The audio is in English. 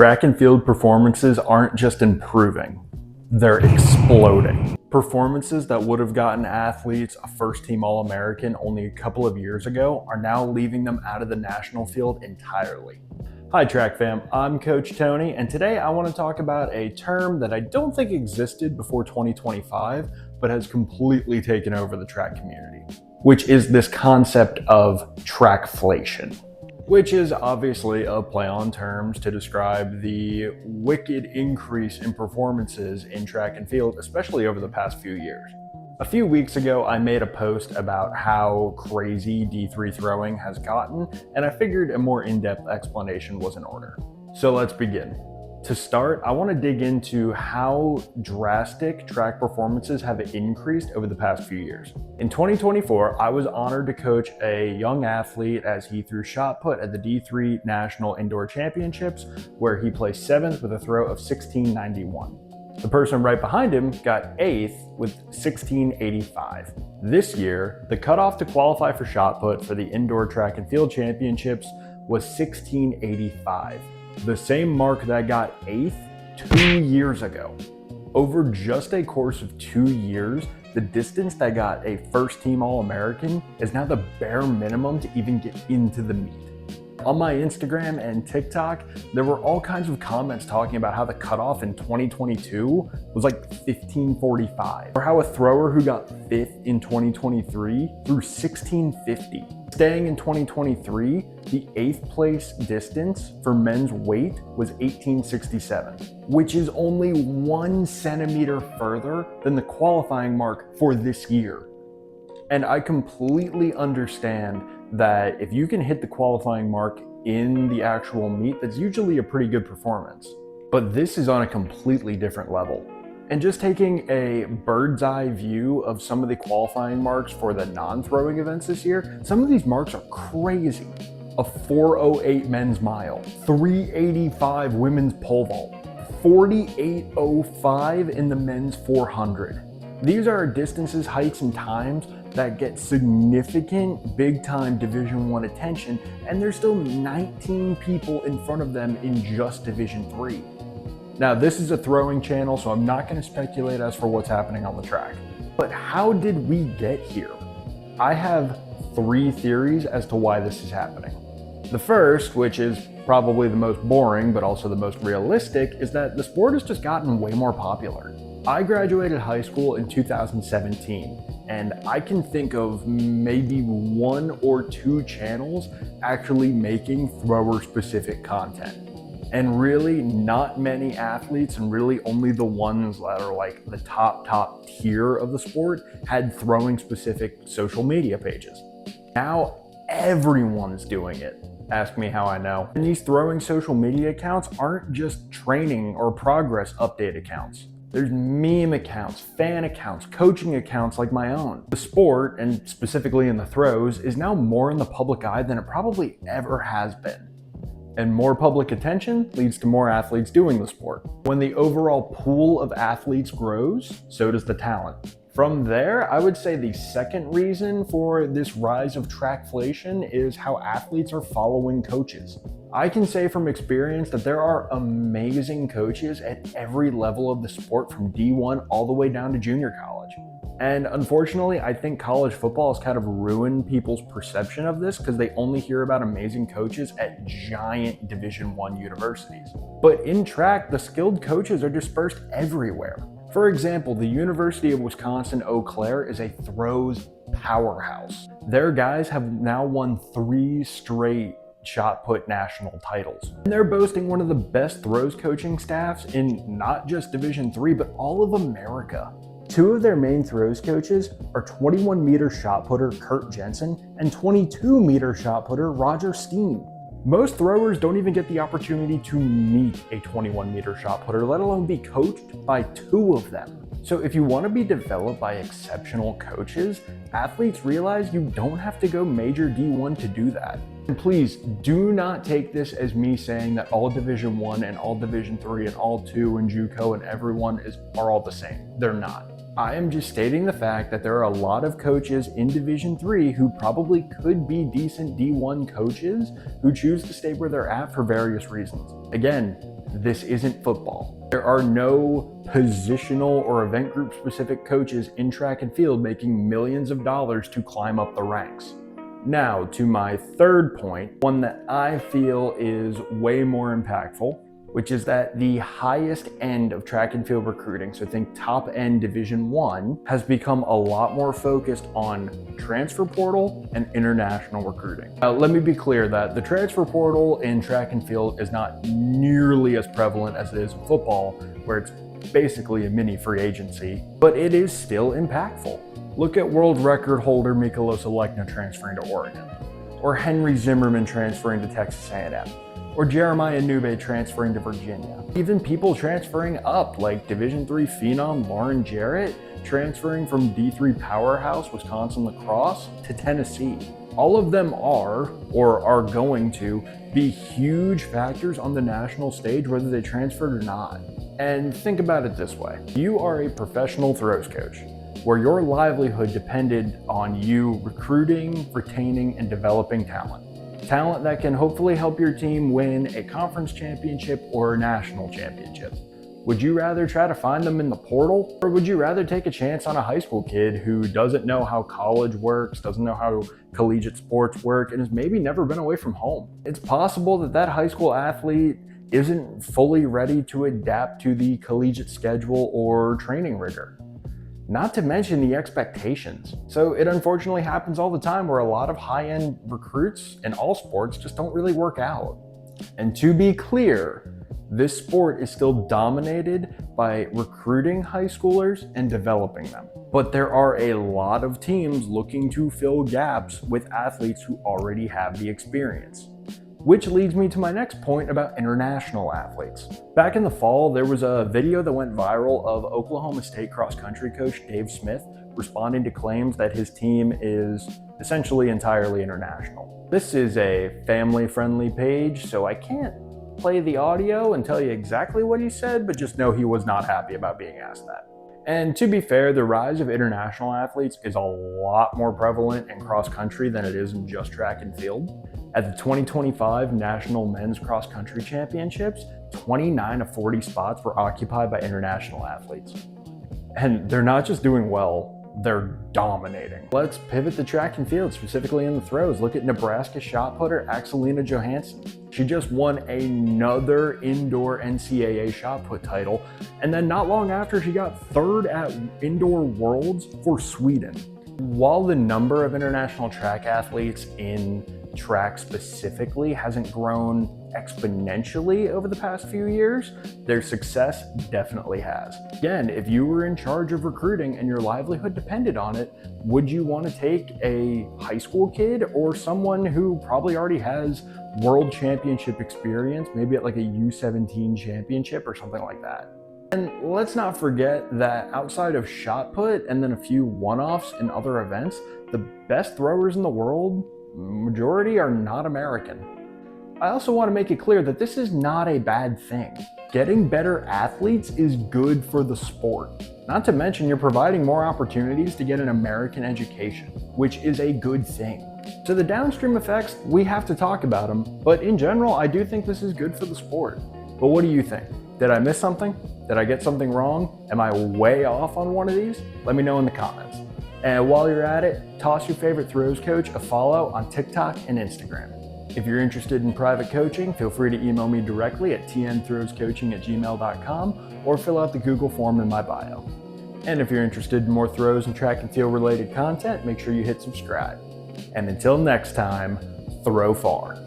Track and field performances aren't just improving, they're exploding. Performances that would have gotten athletes a first-team All-American only a couple of years ago are now leaving them out of the national field entirely. Hi Track fam, I'm Coach Tony, and today I want to talk about a term that I don't think existed before 2025, but has completely taken over the track community, which is this concept of trackflation, which is obviously a play on terms to describe the wicked increase in performances in track and field, especially over the past few years. A few weeks ago, I made a post about how crazy D3 throwing has gotten, and I figured a more in-depth explanation was in order. So let's begin. To start, I want to dig into how drastic track performances have increased over the past few years. In 2024, I was honored to coach a young athlete as he threw shot put at the D3 National Indoor Championships, where he placed 7th with a throw of 1691. The person right behind him got 8th with 1685. This year, the cutoff to qualify for shot put for the Indoor Track and Field Championships was 1685. The same mark that got 8th 2 years ago. Over just a course of 2 years, the distance that got a first-team All-American is now the bare minimum to even get into the meet. On my Instagram and TikTok, there were all kinds of comments talking about how the cutoff in 2022 was like 1545, or how a thrower who got 5th in 2023 threw 1650. Staying in 2023, the 8th place distance for men's weight was 1867, which is only 1 centimeter further than the qualifying mark for this year. And I completely understand that if you can hit the qualifying mark in the actual meet, that's usually a pretty good performance. But this is on a completely different level. And just taking a bird's eye view of some of the qualifying marks for the non-throwing events this year, some of these marks are crazy. A 4:08 men's mile, 3:85 women's pole vault, 48:05 in the men's 400. These are distances, heights, and times that get significant big-time Division I attention, and there's still 19 people in front of them in just Division III. Now, this is a throwing channel, so I'm not going to speculate as for what's happening on the track. But how did we get here? I have 3 theories as to why this is happening. The first, which is probably the most boring, but also the most realistic, is that the sport has just gotten way more popular. I graduated high school in 2017, and I can think of maybe 1 or 2 channels actually making thrower-specific content. And really not many athletes, and really only the ones that are like the top tier of the sport, had throwing-specific social media pages. Now everyone's doing it. Ask me how I know. And these throwing social media accounts aren't just training or progress update accounts. There's meme accounts, fan accounts, coaching accounts like my own. The sport, and specifically in the throws, is now more in the public eye than it probably ever has been. And more public attention leads to more athletes doing the sport. When the overall pool of athletes grows, so does the talent. From there, I would say the second reason for this rise of trackflation is how athletes are following coaches. I can say from experience that there are amazing coaches at every level of the sport, from D1 all the way down to junior college. And unfortunately, I think college football has kind of ruined people's perception of this because they only hear about amazing coaches at giant Division I universities. But in track, the skilled coaches are dispersed everywhere. For example, the University of Wisconsin-Eau Claire is a throws powerhouse. Their guys have now won 3 straight shot put national titles. And they're boasting one of the best throws coaching staffs in not just Division III, but all of America. 2 of their main throws coaches are 21-meter shot putter Kurt Jensen and 22-meter shot putter Roger Steen. Most throwers don't even get the opportunity to meet a 21-meter shot putter, let alone be coached by 2 of them. So if you want to be developed by exceptional coaches, athletes realize you don't have to go major D1 to do that. And please do not take this as me saying that all Division I and all Division III and all 2 and JUCO and everyone are all the same. They're not. I am just stating the fact that there are a lot of coaches in Division III who probably could be decent D1 coaches who choose to stay where they're at for various reasons. Again, this isn't football. There are no positional or event group specific coaches in track and field making millions of dollars to climb up the ranks. Now, to my third point, one that I feel is way more impactful, which is that the highest end of track and field recruiting, so think top end Division I, has become a lot more focused on transfer portal and international recruiting. Now, let me be clear that the transfer portal in track and field is not nearly as prevalent as it is in football, where it's basically a mini free agency, but it is still impactful. Look at world record holder Mikolos Alekna transferring to Oregon, or Henry Zimmerman transferring to Texas A&M. Or Jeremiah Nube transferring to Virginia. Even people transferring up, like Division III phenom Lauren Jarrett transferring from D3 powerhouse Wisconsin lacrosse to Tennessee. All of them are, or are going to, be huge factors on the national stage whether they transferred or not. And think about it this way. You are a professional throws coach, where your livelihood depended on you recruiting, retaining, and developing talent. Talent that can hopefully help your team win a conference championship or a national championship. Would you rather try to find them in the portal, or would you rather take a chance on a high school kid who doesn't know how college works, doesn't know how collegiate sports work, and has maybe never been away from home? It's possible that that high school athlete isn't fully ready to adapt to the collegiate schedule or training rigor. Not to mention the expectations. So it unfortunately happens all the time where a lot of high-end recruits in all sports just don't really work out. And to be clear, this sport is still dominated by recruiting high schoolers and developing them. But there are a lot of teams looking to fill gaps with athletes who already have the experience. Which leads me to my next point about international athletes. Back in the fall, there was a video that went viral of Oklahoma State cross-country coach Dave Smith responding to claims that his team is essentially entirely international. This is a family-friendly page, so I can't play the audio and tell you exactly what he said, but just know he was not happy about being asked that. And to be fair, the rise of international athletes is a lot more prevalent in cross-country than it is in just track and field. At the 2025 National Men's Cross Country Championships, 29 of 40 spots were occupied by international athletes. And they're not just doing well, they're dominating. Let's pivot to track and field, specifically in the throws. Look at Nebraska shot putter Axelina Johansson. She just won another indoor NCAA shot put title, and then not long after, she got third at Indoor Worlds for Sweden. While the number of international track athletes in track specifically hasn't grown exponentially over the past few years, their success definitely has. Again, if you were in charge of recruiting and your livelihood depended on it, would you want to take a high school kid or someone who probably already has world championship experience, maybe at like a U17 championship or something like that? And let's not forget that outside of shot put and then a few one-offs in other events, the best throwers in the world, majority are not American. I also want to make it clear that this is not a bad thing. Getting better athletes is good for the sport. Not to mention you're providing more opportunities to get an American education, which is a good thing. So the downstream effects, we have to talk about them, but in general, I do think this is good for the sport. But what do you think? Did I miss something? Did I get something wrong? Am I way off on one of these? Let me know in the comments. And while you're at it, toss your favorite throws coach a follow on TikTok and Instagram. If you're interested in private coaching, feel free to email me directly at tnthrowscoaching@gmail.com or fill out the Google form in my bio. And if you're interested in more throws and track and field related content, make sure you hit subscribe. And until next time, throw far.